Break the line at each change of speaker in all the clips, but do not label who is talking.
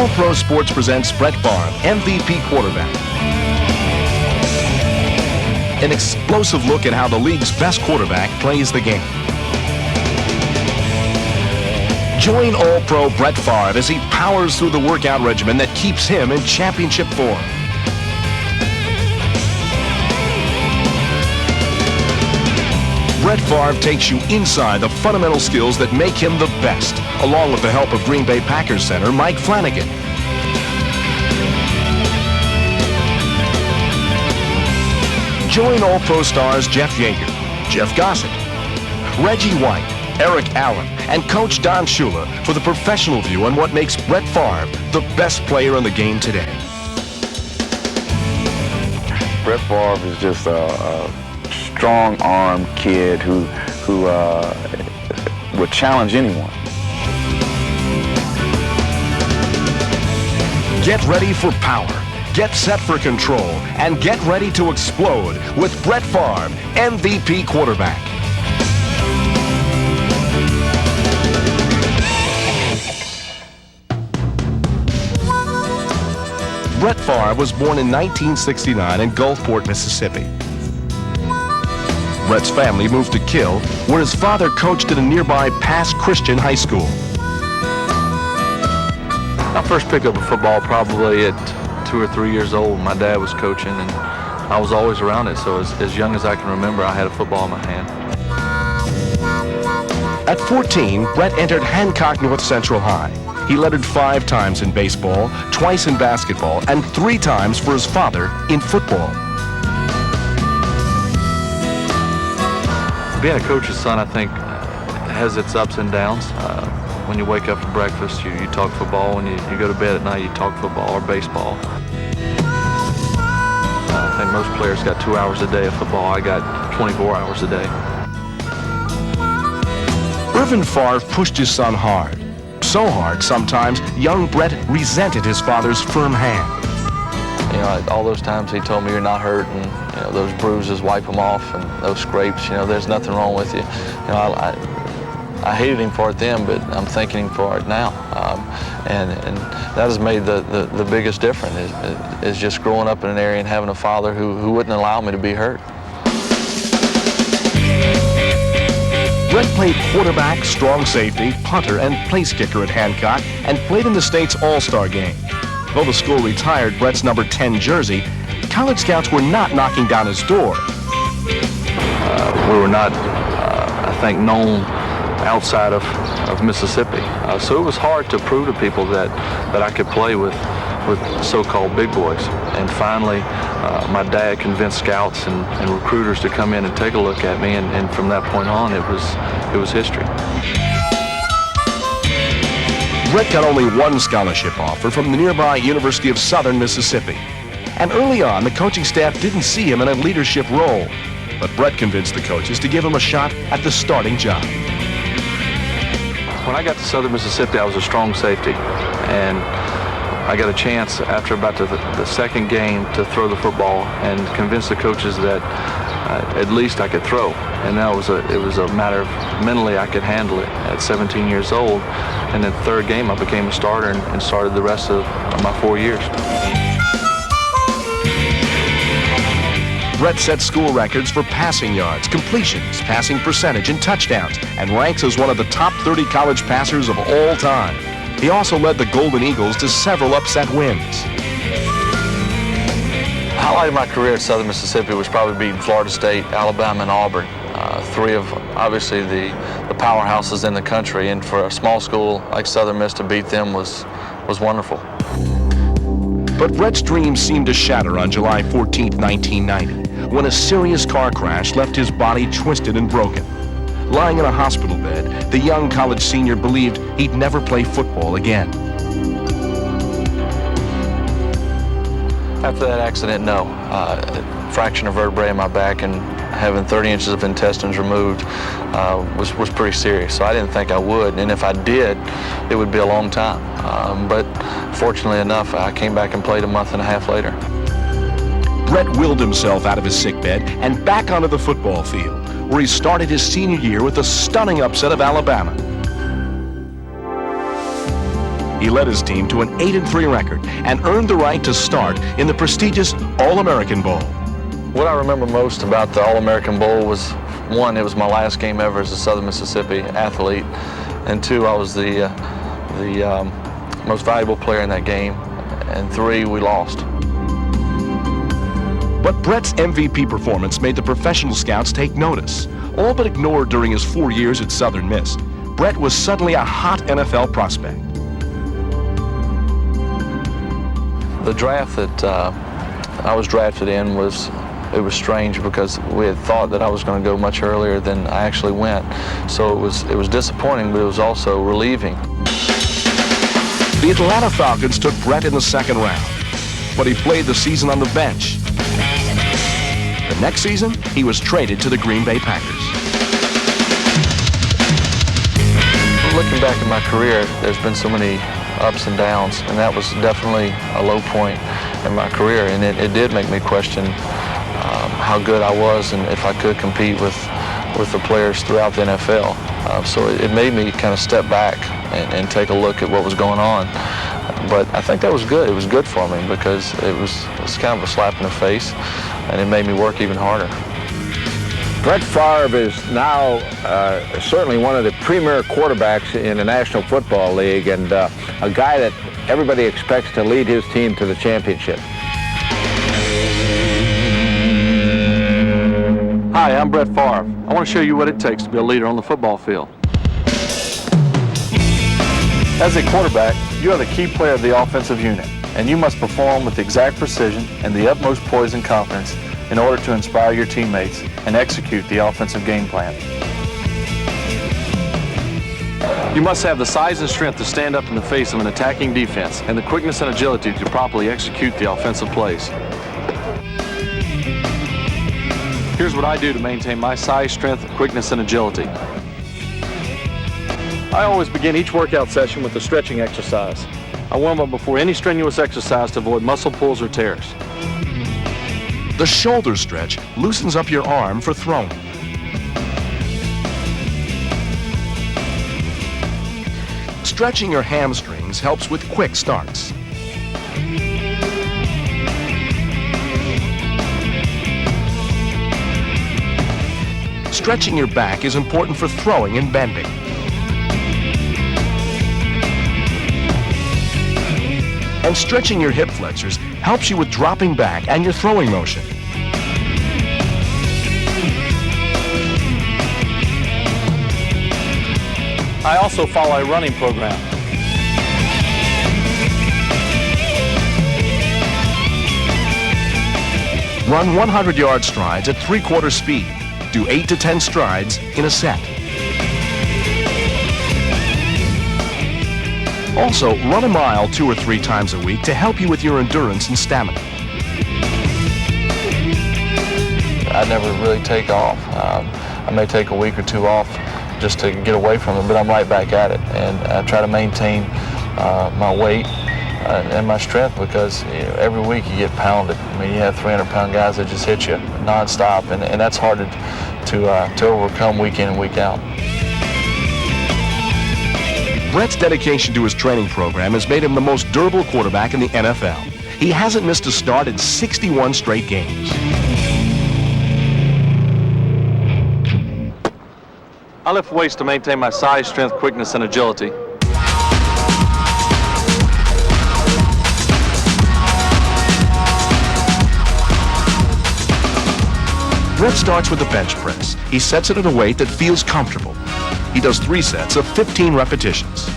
All Pro Sports presents Brett Favre, MVP quarterback. An explosive look at how the league's best quarterback plays the game. Join All-Pro Brett Favre as he powers through the workout regimen that keeps him in championship form. Brett Favre takes you inside the fundamental skills that make him the best, along with the help of Green Bay Packers center Mike Flanagan. Join All-Pro stars Jeff Yeager, Jeff Gossett, Reggie White, Eric Allen, and Coach Don Shula for the professional view on what makes Brett Favre the best player in the game today.
Brett Favre is just a strong-armed kid who would challenge anyone.
Get ready for power, get set for control, and get ready to explode with Brett Favre, MVP quarterback. Brett Favre was born in 1969 in Gulfport, Mississippi. Brett's family moved to Kill, where his father coached at a nearby Pass Christian high school.
I first picked up a football probably at 2 or 3 years old. My dad was coaching, and I was always around it. So as young as I can remember, I had a football in my hand.
At 14, Brett entered Hancock North Central High. He lettered 5 times in baseball, twice in basketball, and 3 times for his father in football.
Being a coach's son, I think, has its ups and downs. When you wake up for breakfast, you talk football. When you go to bed at night, you talk football or baseball. I think most players got 2 hours a day of football. I got 24 hours a day.
Irvin Favre pushed his son hard. So hard, sometimes, young Brett resented his father's firm hand.
You know, all those times he told me you're not hurt, and you know, those bruises, wipe them off, and those scrapes, you know, there's nothing wrong with you. You know, I hated him for it then, but I'm thanking him for it now. And that has made the biggest difference, is just growing up in an area and having a father who wouldn't allow me to be hurt.
Brett played quarterback, strong safety, punter, and place kicker at Hancock, and played in the state's All-Star game. Though the school retired Brett's number 10 jersey, college scouts were not knocking down his door.
We were not, I think, known outside of Mississippi. So it was hard to prove to people that I could play with so-called big boys. And finally, my dad convinced scouts and recruiters to come in and take a look at me, and from that point on, it was history.
Brett got only one scholarship offer from the nearby University of Southern Mississippi. And early on, the coaching staff didn't see him in a leadership role. But Brett convinced the coaches to give him a shot at the starting job.
When I got to Southern Mississippi, I was a strong safety. And I got a chance after about the second game to throw the football and convince the coaches that at least I could throw. And that it was a matter of mentally I could handle it at 17 years old. And then the third game I became a starter and started the rest of my 4 years.
Brett set school records for passing yards, completions, passing percentage, and touchdowns, and ranks as one of the top 30 college passers of all time. He also led the Golden Eagles to several upset wins.
The highlight of my career at Southern Mississippi was probably beating Florida State, Alabama, and Auburn. 3 of, obviously, the powerhouses in the country, and for a small school like Southern Miss to beat them was wonderful.
But Brett's dreams seemed to shatter on July 14, 1990, when a serious car crash left his body twisted and broken. Lying in a hospital bed, the young college senior believed he'd never play football again. After that accident, no. Fraction of vertebrae in my back and having 30 inches of intestines removed was pretty serious. So I didn't think I would, and if I did, it would be a long time. But fortunately enough, I came back and played a month and a half later. Brett willed himself out of his sickbed and back onto the football field, where he started his senior year with a stunning upset of Alabama.
He led his team to an 8-3 record and earned the right to start in the prestigious All-American Bowl.
What I remember most about the All-American Bowl was, one, it was my last game ever as a Southern Mississippi athlete, and two, I was the most valuable player in that game, and three, we lost.
But Brett's MVP performance made the professional scouts take notice. All but ignored during his 4 years at Southern Miss, Brett was suddenly a hot NFL prospect.
The draft that I was drafted in was strange because we had thought that I was going to go much earlier than I actually went. So it was disappointing, but it was also relieving.
The Atlanta Falcons took Brett in the second round, but he played the season on the bench. The next season, he was traded to the Green Bay Packers.
Looking back at my career, there's been so many ups and downs, and that was definitely a low point in my career, and it did make me question how good I was and if I could compete with the players throughout the NFL. So it made me kind of step back and take a look at what was going on. But I think that was good. It was good for me because it was kind of a slap in the face, and it made me work even harder.
Brett Favre is now certainly one of the premier quarterbacks in the National Football League, and a guy that everybody expects to lead his team to the championship.
Hi, I'm Brett Favre. I want to show you what it takes to be a leader on the football field. As a quarterback, you are the key player of the offensive unit, and you must perform with exact precision and the utmost poise and confidence in order to inspire your teammates and execute the offensive game plan. You must have the size and strength to stand up in the face of an attacking defense and the quickness and agility to properly execute the offensive plays. Here's what I do to maintain my size, strength, quickness, and agility. I always begin each workout session with a stretching exercise. I warm up before any strenuous exercise to avoid muscle pulls or tears.
The shoulder stretch loosens up your arm for throwing. Stretching your hamstrings helps with quick starts. Stretching your back is important for throwing and bending. And stretching your hip flexors helps you with dropping back and your throwing motion.
I also follow a running program.
Run 100-yard strides at 3/4 speed. Do 8 to 10 strides in a set. Also, run a mile 2 or 3 times a week to help you with your endurance and stamina.
I never really take off. I may take a week or two off just to get away from it, but I'm right back at it. And I try to maintain my weight and my strength because every week you get pounded. I mean, you have 300-pound guys that just hit you nonstop, and that's hard to overcome week in and week out.
Brett's dedication to his training program has made him the most durable quarterback in the NFL. He hasn't missed a start in 61 straight games.
I lift weights to maintain my size, strength, quickness, and agility.
Brett starts with the bench press. He sets it at a weight that feels comfortable. He does 3 sets of 15 repetitions.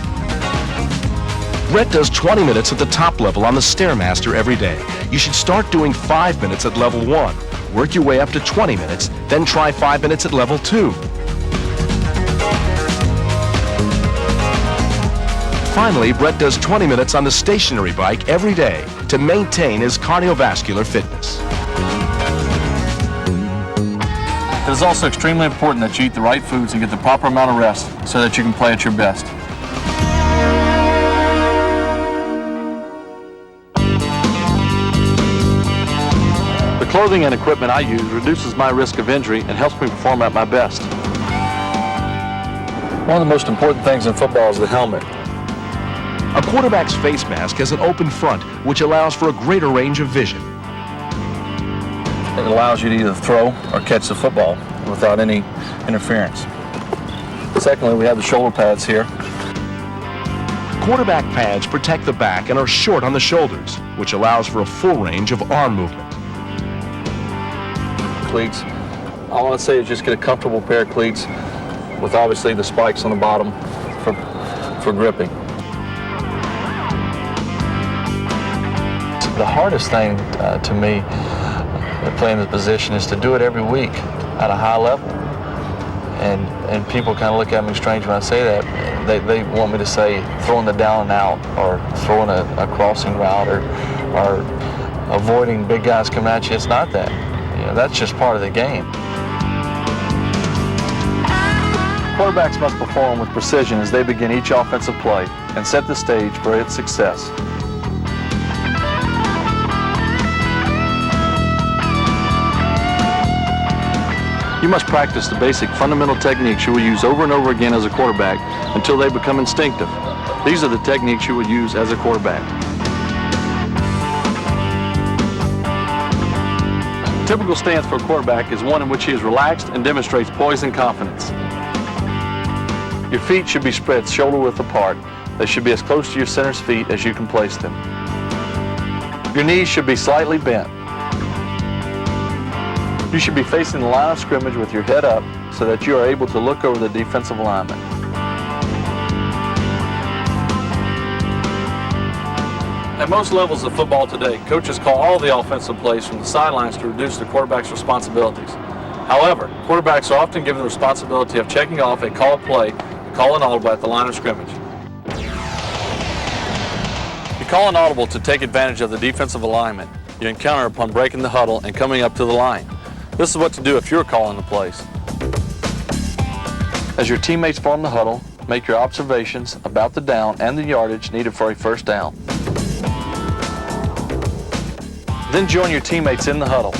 Brett does 20 minutes at the top level on the Stairmaster every day. You should start doing 5 minutes at level 1. Work your way up to 20 minutes, then try 5 minutes at level 2. Finally, Brett does 20 minutes on the stationary bike every day to maintain his cardiovascular fitness.
It is also extremely important that you eat the right foods and get the proper amount of rest so that you can play at your best. The clothing and equipment I use reduces my risk of injury and helps me perform at my best. One of the most important things in football is the helmet.
A quarterback's face mask has an open front, which allows for a greater range of vision.
It allows you to either throw or catch the football without any interference. Secondly, we have the shoulder pads here.
Quarterback pads protect the back and are short on the shoulders, which allows for a full range of arm movement.
Cleats. All I want to say is just get a comfortable pair of cleats with obviously the spikes on the bottom for gripping. The hardest thing to me playing the position is to do it every week at a high level. And people kind of look at me strange when I say that. They want me to say throwing the down and out, or throwing a crossing route, or avoiding big guys coming at you. It's not that. You know, that's just part of the game. Quarterbacks must perform with precision as they begin each offensive play and set the stage for its success. You must practice the basic fundamental techniques you will use over and over again as a quarterback until they become instinctive. These are the techniques you will use as a quarterback. A typical stance for a quarterback is one in which he is relaxed and demonstrates poise and confidence. Your feet should be spread shoulder width apart. They should be as close to your center's feet as you can place them. Your knees should be slightly bent. You should be facing the line of scrimmage with your head up so that you are able to look over the defensive lineman. At most levels of football today, coaches call all the offensive plays from the sidelines to reduce the quarterback's responsibilities. However, quarterbacks are often given the responsibility of checking off a called play, call an audible at the line of scrimmage. You call an audible to take advantage of the defensive alignment you encounter upon breaking the huddle and coming up to the line. This is what to do if you're calling the plays. As your teammates form the huddle, make your observations about the down and the yardage needed for a first down. Then join your teammates in the huddle.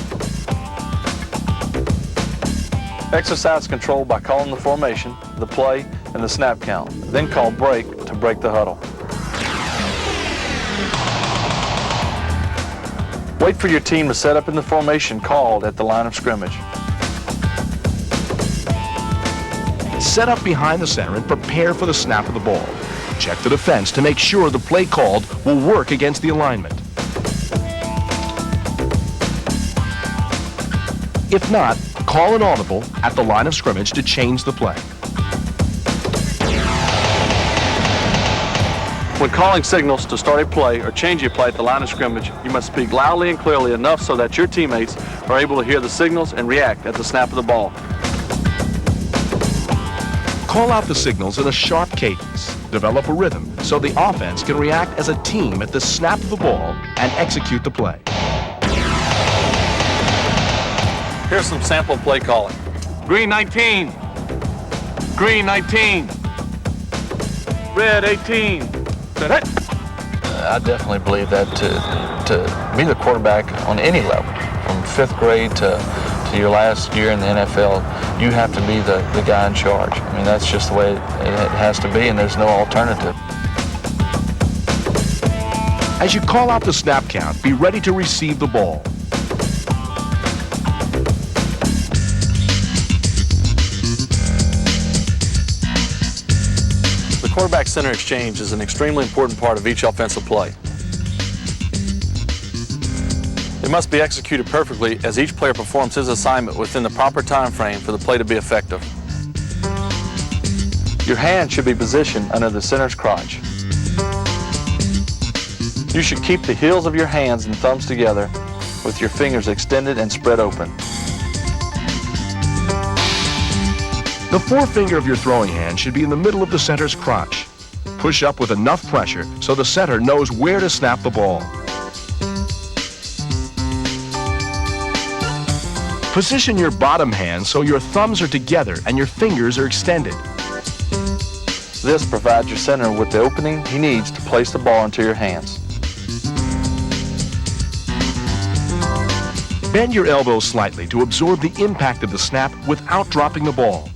Exercise control by calling the formation, the play, and the snap count. Then call break to break the huddle. Wait for your team to set up in the formation called at the line of scrimmage.
Set up behind the center and prepare for the snap of the ball. Check the defense to make sure the play called will work against the alignment. If not, call an audible at the line of scrimmage to change the play.
When calling signals to start a play or change a play at the line of scrimmage, you must speak loudly and clearly enough so that your teammates are able to hear the signals and react at the snap of the ball.
Call out the signals in a sharp cadence. Develop a rhythm so the offense can react as a team at the snap of the ball and execute the play.
Here's some sample play calling. Green 19. Green 19. Red 18.
I definitely believe that to be the quarterback on any level, from 5th grade to your last year in the NFL, you have to be the guy in charge. I mean, that's just the way it has to be, and there's no alternative.
As you call out the snap count, be ready to receive the ball.
The quarterback-center exchange is an extremely important part of each offensive play. It must be executed perfectly as each player performs his assignment within the proper time frame for the play to be effective. Your hand should be positioned under the center's crotch. You should keep the heels of your hands and thumbs together with your fingers extended and spread open.
The forefinger of your throwing hand should be in the middle of the center's crotch. Push up with enough pressure so the center knows where to snap the ball. Position your bottom hand so your thumbs are together and your fingers are extended.
This provides your center with the opening he needs to place the ball into your hands.
Bend your elbows slightly to absorb the impact of the snap without dropping the ball.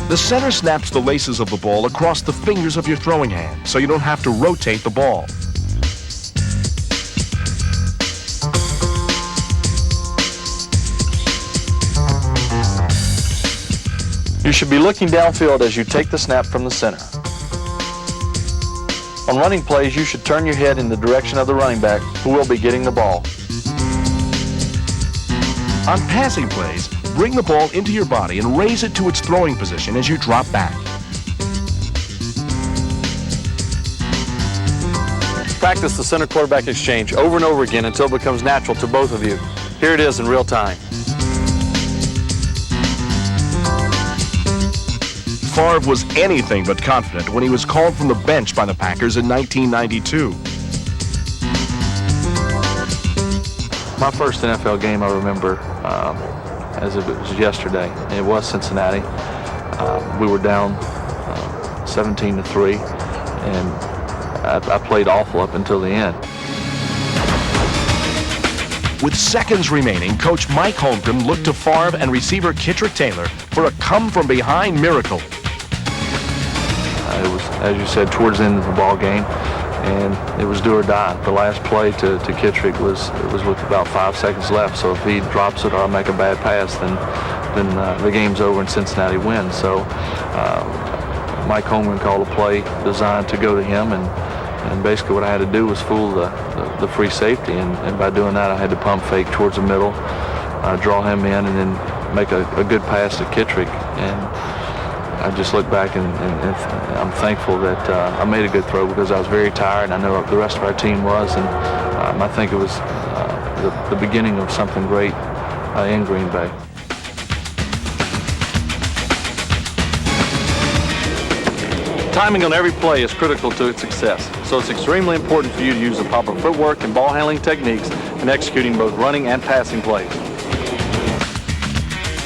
The center snaps the laces of the ball across the fingers of your throwing hand, so you don't have to rotate the ball.
You should be looking downfield as you take the snap from the center. On running plays, you should turn your head in the direction of the running back who will be getting the ball.
On passing plays, bring the ball into your body and raise it to its throwing position as you drop back.
Practice the center quarterback exchange over and over again until it becomes natural to both of you. Here it is in real time.
Favre was anything but confident when he was called from the bench by the Packers in 1992.
My first NFL game I remember as it was yesterday. It was Cincinnati. We were down 17-3, and I played awful up until the end.
With seconds remaining, Coach Mike Holmgren looked to Favre and receiver Kittrick Taylor for a come-from-behind miracle.
It was, as you said, towards the end of the ball game, and it was do or die. The last play to Kittrick was with about 5 seconds left. So if he drops it or I make a bad pass, then the game's over and Cincinnati wins. So Mike Holmgren called a play designed to go to him, and basically what I had to do was fool the free safety, and by doing that I had to pump fake towards the middle, draw him in, and then make a good pass to Kittrick. And I just look back and I'm thankful that I made a good throw, because I was very tired, and I know the rest of our team was, and I think it was the beginning of something great in Green Bay. Timing on every play is critical to its success, so it's extremely important for you to use the proper footwork and ball handling techniques in executing both running and passing plays.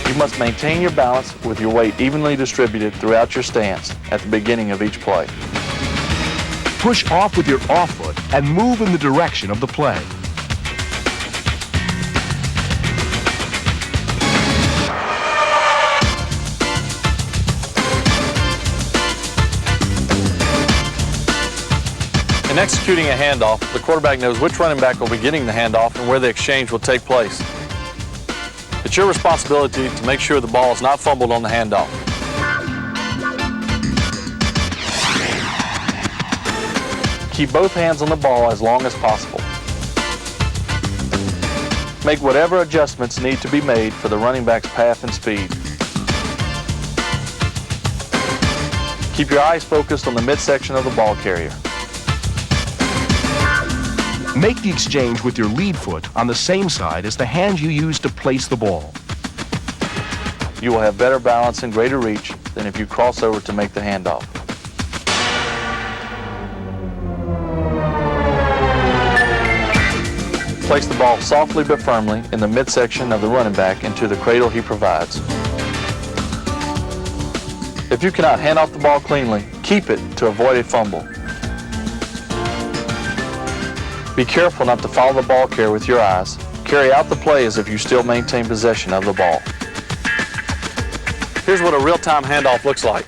You must maintain your balance with your weight evenly distributed throughout your stance at the beginning of each play.
Push off with your off foot and move in the direction of the play.
In executing a handoff, the quarterback knows which running back will be getting the handoff and where the exchange will take place. It's your responsibility to make sure the ball is not fumbled on the handoff. Keep both hands on the ball as long as possible. Make whatever adjustments need to be made for the running back's path and speed. Keep your eyes focused on the midsection of the ball carrier.
Make the exchange with your lead foot on the same side as the hand you use to place the ball.
You will have better balance and greater reach than if you cross over to make the handoff. Place the ball softly but firmly in the midsection of the running back into the cradle he provides. If you cannot hand off the ball cleanly, keep it to avoid a fumble. Be careful not to follow the ball carrier with your eyes. Carry out the play as if you still maintain possession of the ball. Here's what a real-time handoff looks like.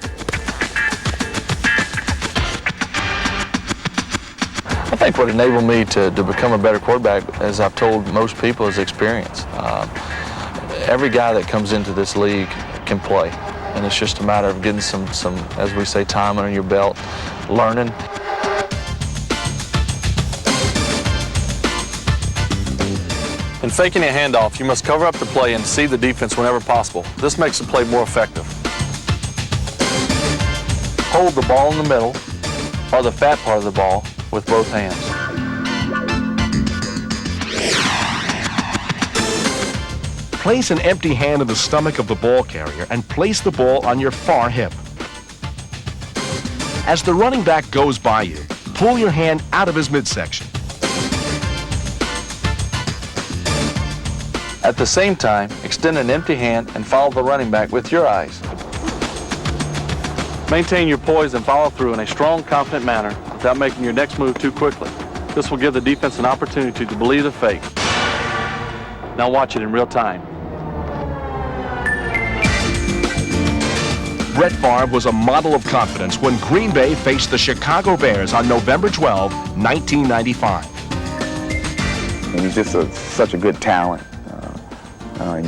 I think what enabled me to become a better quarterback, as I've told most people, is experience. Every guy that comes into this league can play, and it's just a matter of getting some, as we say, time under your belt, learning.
In faking a handoff, you must cover up the play and deceive the defense whenever possible. This makes the play more effective. Hold the ball in the middle, or the fat part of the ball, with both hands.
Place an empty hand in the stomach of the ball carrier and place the ball on your far hip. As the running back goes by you, pull your hand out of his midsection.
At the same time, extend an empty hand and follow the running back with your eyes. Maintain your poise and follow through in a strong, confident manner without making your next move too quickly. This will give the defense an opportunity to believe the fake. Now watch it in real time.
Brett Favre was a model of confidence when Green Bay faced the Chicago Bears on November 12, 1995.
And he's just such a good talent,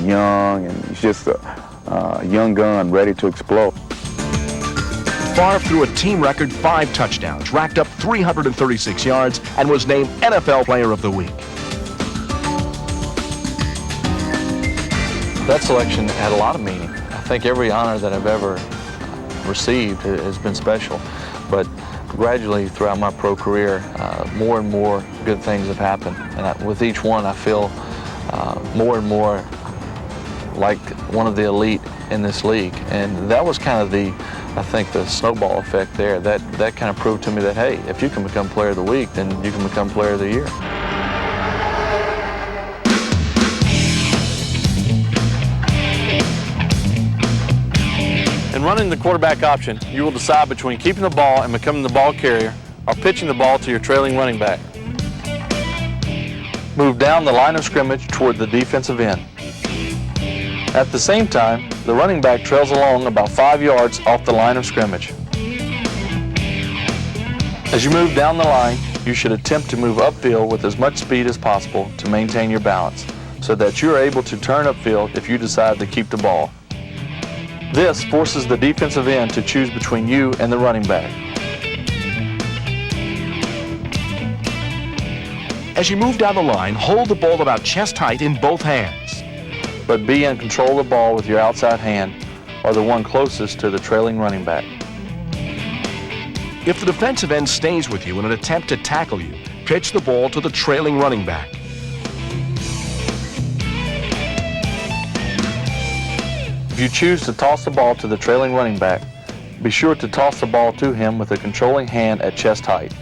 young, and he's just a young gun ready to explode.
Favre threw a team record 5 touchdowns, racked up 336 yards, and was named NFL Player of the Week.
That selection had a lot of meaning. I think every honor that I've ever received has been special, but gradually throughout my pro career, more and more good things have happened, and with each one I feel more and more like one of the elite in this league, and that was kind of I think the snowball effect there. That kind of proved to me that, hey, if you can become Player of the Week, then you can become Player of the Year.
In running the quarterback option, you will decide between keeping the ball and becoming the ball carrier or pitching the ball to your trailing running back. Move down the line of scrimmage toward the defensive end. At the same time, the running back trails along about 5 yards off the line of scrimmage. As you move down the line, you should attempt to move upfield with as much speed as possible to maintain your balance, so that you are able to turn upfield if you decide to keep the ball. This forces the defensive end to choose between you and the running back.
As you move down the line, hold the ball about chest height in both hands.
But be in control of the ball with your outside hand or the one closest to the trailing running back.
If the defensive end stays with you in an attempt to tackle you, pitch the ball to the trailing running back.
If you choose to toss the ball to the trailing running back, be sure to toss the ball to him with a controlling hand at chest height.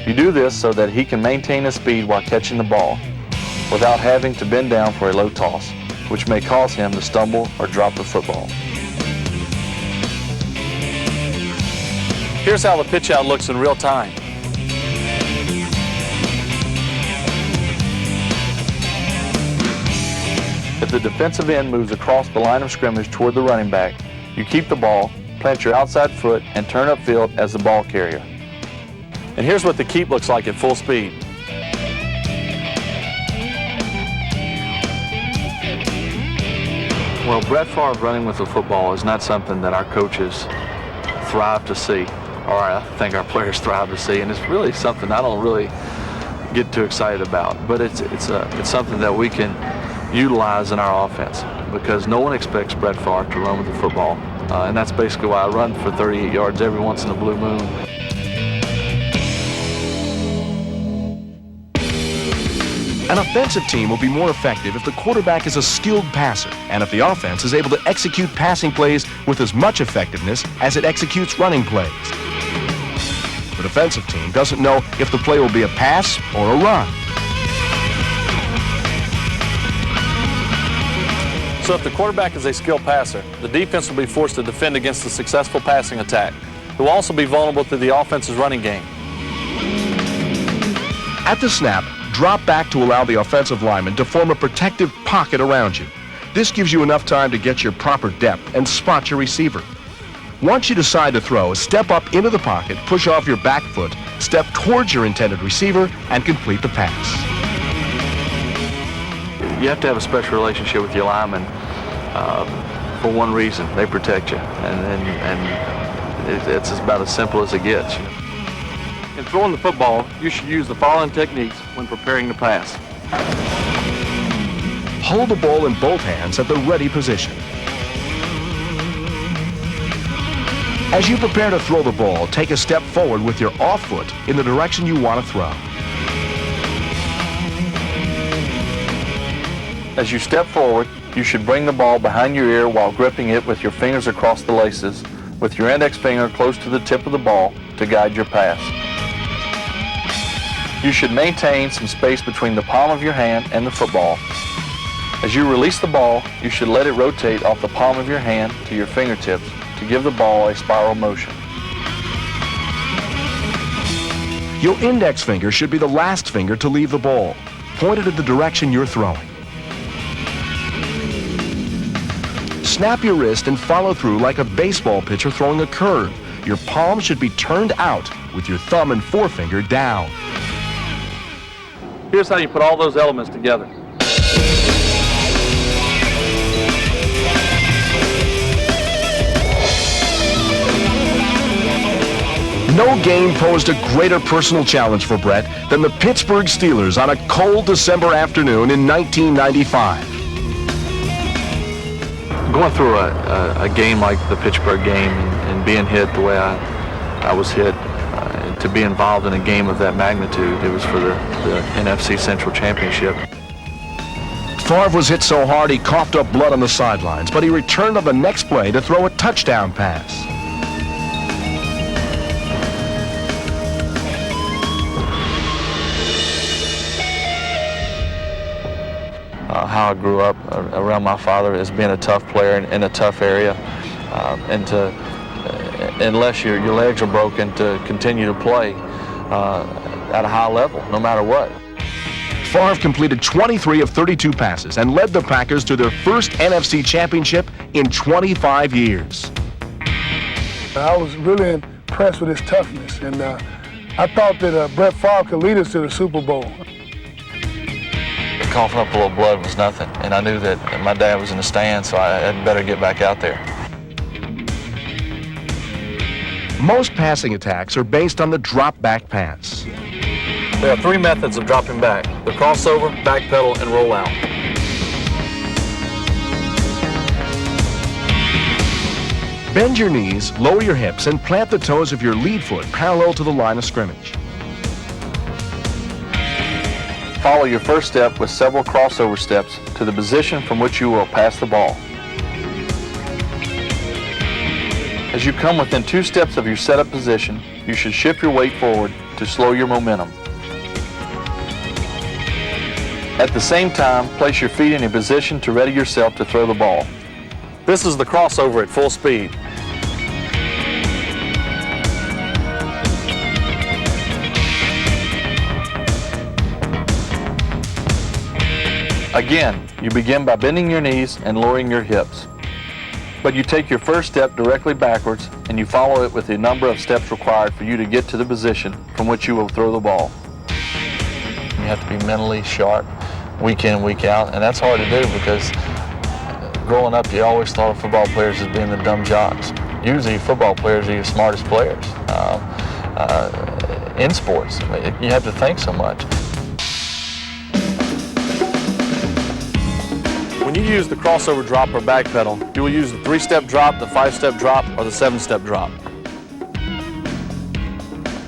You do this so that he can maintain his speed while catching the ball, without having to bend down for a low toss, which may cause him to stumble or drop the football. Here's how the pitch out looks in real time. If the defensive end moves across the line of scrimmage toward the running back, you keep the ball, plant your outside foot, and turn upfield as the ball carrier. And here's what the keep looks like at full speed. Well, Brett Favre running with the football is not something that our coaches thrive to see, or I think our players thrive to see, and it's really something I don't really get too excited about. But it's something that we can utilize in our offense, because no one expects Brett Favre to run with the football, and that's basically why I run for 38 yards every once in a blue moon.
An offensive team will be more effective if the quarterback is a skilled passer and if the offense is able to execute passing plays with as much effectiveness as it executes running plays. The defensive team doesn't know if the play will be a pass or a run.
So if the quarterback is a skilled passer, the defense will be forced to defend against a successful passing attack. It will also be vulnerable to the offense's running game.
At the snap, drop back to allow the offensive lineman to form a protective pocket around you. This gives you enough time to get your proper depth and spot your receiver. Once you decide to throw, step up into the pocket, push off your back foot, step towards your intended receiver, and complete the pass.
You have to have a special relationship with your linemen for one reason: they protect you, and it's about as simple as it gets. In throwing the football, you should use the following techniques when preparing to pass.
Hold the ball in both hands at the ready position. As you prepare to throw the ball, take a step forward with your off foot in the direction you want to throw.
As you step forward, you should bring the ball behind your ear while gripping it with your fingers across the laces, with your index finger close to the tip of the ball to guide your pass. You should maintain some space between the palm of your hand and the football. As you release the ball, you should let it rotate off the palm of your hand to your fingertips to give the ball a spiral motion.
Your index finger should be the last finger to leave the ball, pointed in the direction you're throwing. snap your wrist and follow through like a baseball pitcher throwing a curve. Your palm should be turned out with your thumb and forefinger down.
Here's how you put all those elements together.
No game posed a greater personal challenge for Brett than the Pittsburgh Steelers on a cold December afternoon in 1995.
Going through a game like the Pittsburgh game and being hit the way I was hit, to be involved in a game of that magnitude, it was for the NFC Central Championship.
Favre was hit so hard he coughed up blood on the sidelines, but he returned on the next play to throw a touchdown pass.
How I grew up around my father as being a tough player in a tough area, and unless your legs are broken, to continue to play at a high level, no matter what.
Favre completed 23 of 32 passes and led the Packers to their first NFC championship in 25 years.
I was really impressed with his toughness, and I thought that Brett Favre could lead us to the Super Bowl.
Coughing up a little blood was nothing, and I knew that my dad was in the stands, so I had better get back out there.
Most passing attacks are based on the drop-back pass.
There are three methods of dropping back: the crossover, backpedal, and roll out.
Bend your knees, lower your hips, and plant the toes of your lead foot parallel to the line of scrimmage.
Follow your first step with several crossover steps to the position from which you will pass the ball. As you come within 2 steps of your setup position, you should shift your weight forward to slow your momentum. At the same time, place your feet in a position to ready yourself to throw the ball. This is the crossover at full speed. Again, you begin by bending your knees and lowering your hips. But you take your first step directly backwards and you follow it with the number of steps required for you to get to the position from which you will throw the ball.
You have to be mentally sharp week in, week out, and that's hard to do because growing up you always thought of football players as being the dumb jocks. Usually football players are the smartest players in sports. You have to think so much.
When you use the crossover drop or back pedal, you will use the 3-step drop, the 5-step drop, or the 7-step drop.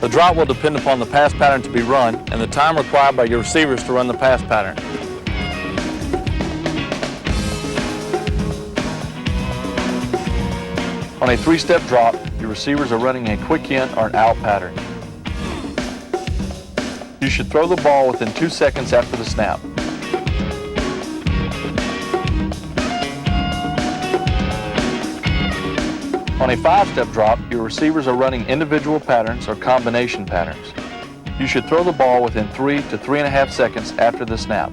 The drop will depend upon the pass pattern to be run and the time required by your receivers to run the pass pattern. On a 3-step drop, your receivers are running a quick in or an out pattern. You should throw the ball within 2 seconds after the snap. On a 5-step drop, your receivers are running individual patterns or combination patterns. You should throw the ball within 3 to 3.5 seconds after the snap.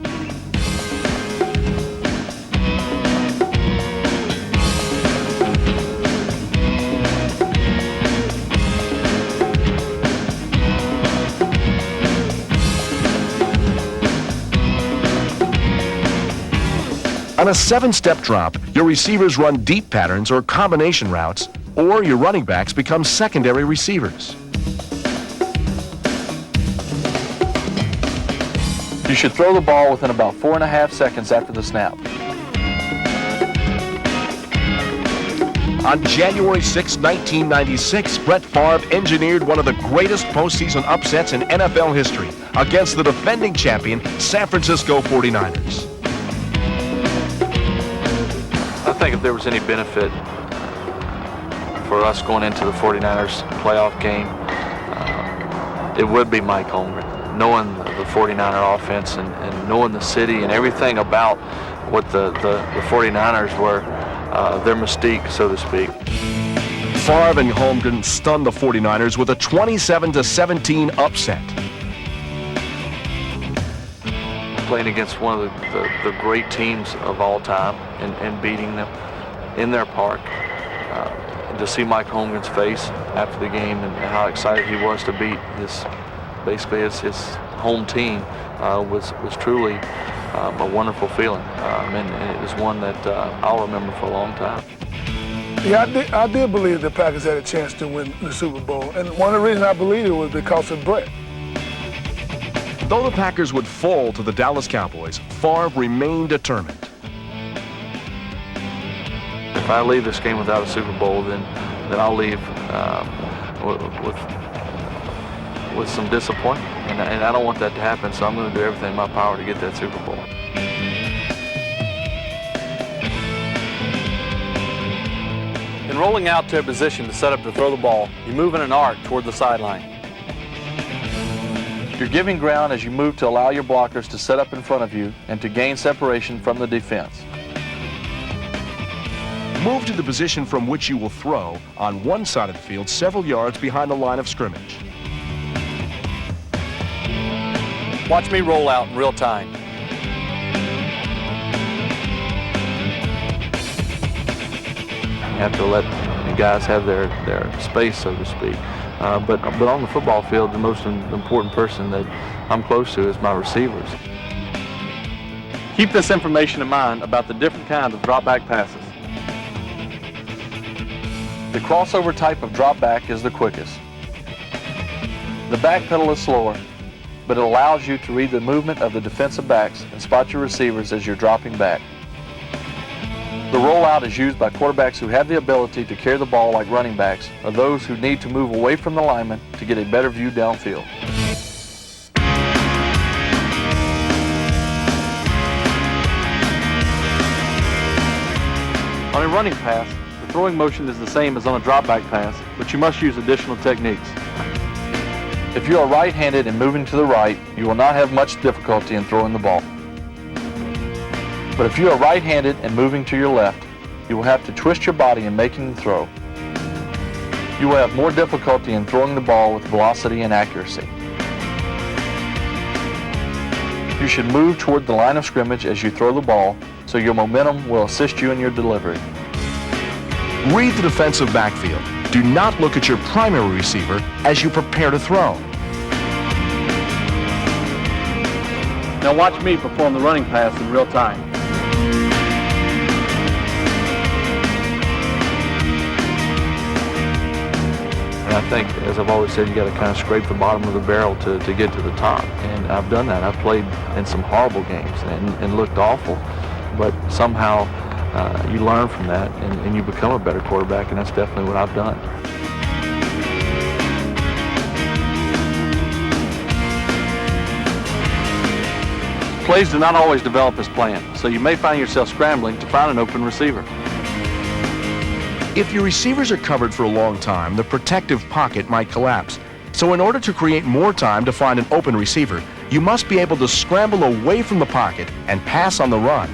On a 7-step drop, your receivers run deep patterns or combination routes, or your running backs become secondary receivers.
You should throw the ball within about 4.5 seconds after the snap.
On January 6, 1996, Brett Favre engineered one of the greatest postseason upsets in NFL history against the defending champion San Francisco 49ers.
I think if there was any benefit for us going into the 49ers playoff game, it would be Mike Holmgren. Knowing the 49er offense and knowing the city and everything about what the 49ers were, their mystique, so to speak.
Favre and Holmgren stunned the 49ers with a 27-17 upset.
Playing against one of the great teams of all time and beating them, in their park. To see Mike Holmgren's face after the game and how excited he was to beat basically his home team was truly a wonderful feeling, and it was one that I'll remember for a long time.
Yeah, I did believe the Packers had a chance to win the Super Bowl, and one of the reasons I believed it was because of Brett.
Though the Packers would fall to the Dallas Cowboys, Favre remained determined.
If I leave this game without a Super Bowl, then I'll leave with some disappointment, and I don't want that to happen. So I'm going to do everything in my power to get that Super Bowl.
In rolling out to a position to set up to throw the ball, you move in an arc toward the sideline.
You're giving ground as you move to allow your blockers to set up in front of you and to gain separation from the defense.
Move to the position from which you will throw on one side of the field several yards behind the line of scrimmage.
Watch me roll out in real time.
You have to let the guys have their space, so to speak. But on the football field, the most important person that I'm close to is my receivers.
Keep this information in mind about the different kinds of drop back passes.
The crossover type of drop back is the quickest. The back pedal is slower, but it allows you to read the movement of the defensive backs and spot your receivers as you're dropping back. The rollout is used by quarterbacks who have the ability to carry the ball like running backs, or those who need to move away from the lineman to get a better view downfield.
On a running pass, the throwing motion is the same as on a drop back pass, but you must use additional techniques.
If you are right-handed and moving to the right, you will not have much difficulty in throwing the ball. But if you are right-handed and moving to your left, you will have to twist your body in making the throw. You will have more difficulty in throwing the ball with velocity and accuracy. You should move toward the line of scrimmage as you throw the ball, so your momentum will assist you in your delivery.
Read the defensive backfield. Do not look at your primary receiver as you prepare to throw.
Now watch me perform the running pass in real time.
And I think, as I've always said, you got to kind of scrape the bottom of the barrel to get to the top. And I've done that. I've played in some horrible games and looked awful, but somehow you learn from that and you become a better quarterback, and that's definitely what I've done.
Plays do not always develop as planned, so you may find yourself scrambling to find an open receiver.
If your receivers are covered for a long time, the protective pocket might collapse. So in order to create more time to find an open receiver, you must be able to scramble away from the pocket and pass on the run.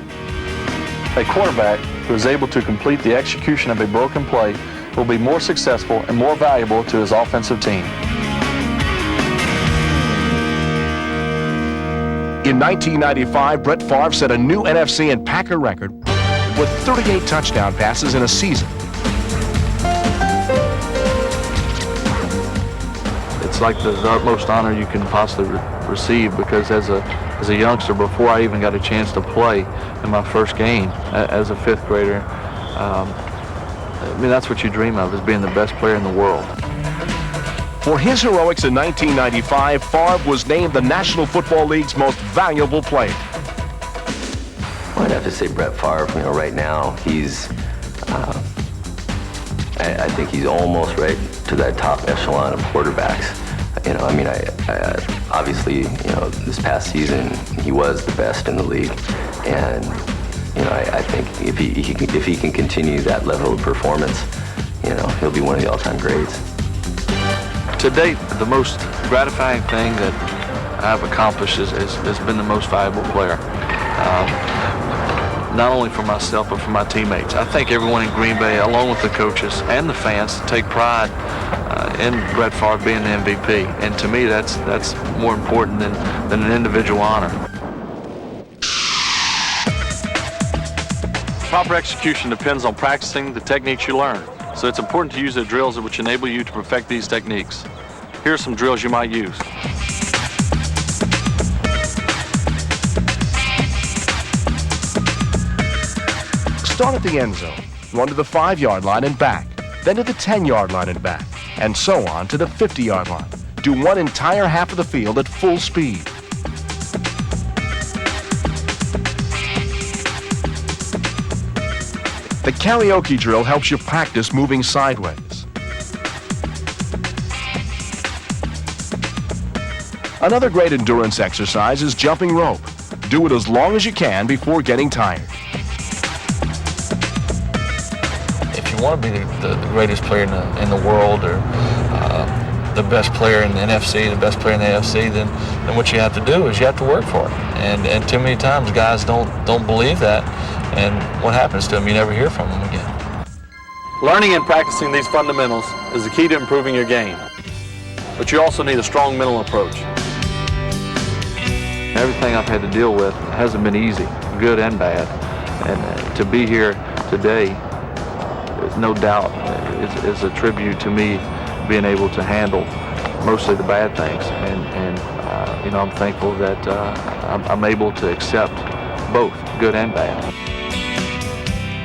A quarterback who is able to complete the execution of a broken play will be more successful and more valuable to his offensive team.
In 1995, Brett Favre set a new NFC and Packer record with 38 touchdown passes in a season.
It's like the utmost honor you can possibly receive, because as a youngster, before I even got a chance to play in my first game as a fifth grader, I mean, that's what you dream of, is being the best player in the world.
For his heroics in 1995, Favre was named the National Football League's most valuable player.
I'd have to say Brett Favre. You know, right now he's, I think he's almost right to that top echelon of quarterbacks. You know, I mean, I obviously, you know, this past season he was the best in the league, and you know, I think if he can continue that level of performance, you know, he'll be one of the all-time greats.
To date, the most gratifying thing that I've accomplished has been the most valuable player. Not only for myself, but for my teammates. I think everyone in Green Bay, along with the coaches and the fans, take pride in Brett Favre being the MVP. And to me, that's more important than an individual honor.
Proper execution depends on practicing the techniques you learn, so it's important to use the drills which enable you to perfect these techniques. Here are some drills you might use.
Start at the end zone, run to the 5-yard line and back, then to the 10-yard line and back, and so on to the 50-yard line. Do one entire half of the field at full speed. The karaoke drill helps you practice moving sideways. Another great endurance exercise is jumping rope. Do it as long as you can before getting tired.
If you want to be the greatest player in the world, or the best player in the NFC, the best player in the AFC, then what you have to do is you have to work for it. And too many times guys don't believe that, and what happens to them? You never hear from them again.
Learning and practicing these fundamentals is the key to improving your game. But you also need a strong mental approach.
Everything I've had to deal with hasn't been easy, good and bad. And to be here today, no doubt, is a tribute to me being able to handle mostly the bad things. And you know, I'm thankful that I'm able to accept both good and bad.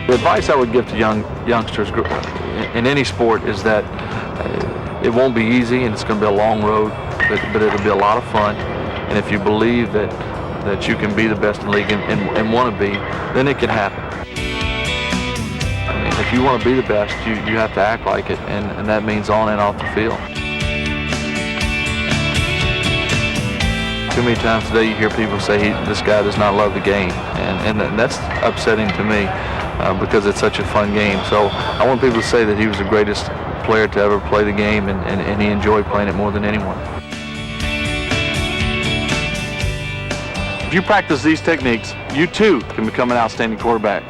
The advice I would give to youngsters in any sport is that it won't be easy and it's going to be a long road, but it'll be a lot of fun. And if you believe that you can be the best in the league and want to be, then it can happen. I mean, if you want to be the best, you have to act like it, and that means on and off the field. Too many times today you hear people say this guy does not love the game, and that's upsetting to me because it's such a fun game. So I want people to say that he was the greatest player to ever play the game, and he enjoyed playing it more than anyone.
If you practice these techniques, you too can become an outstanding quarterback.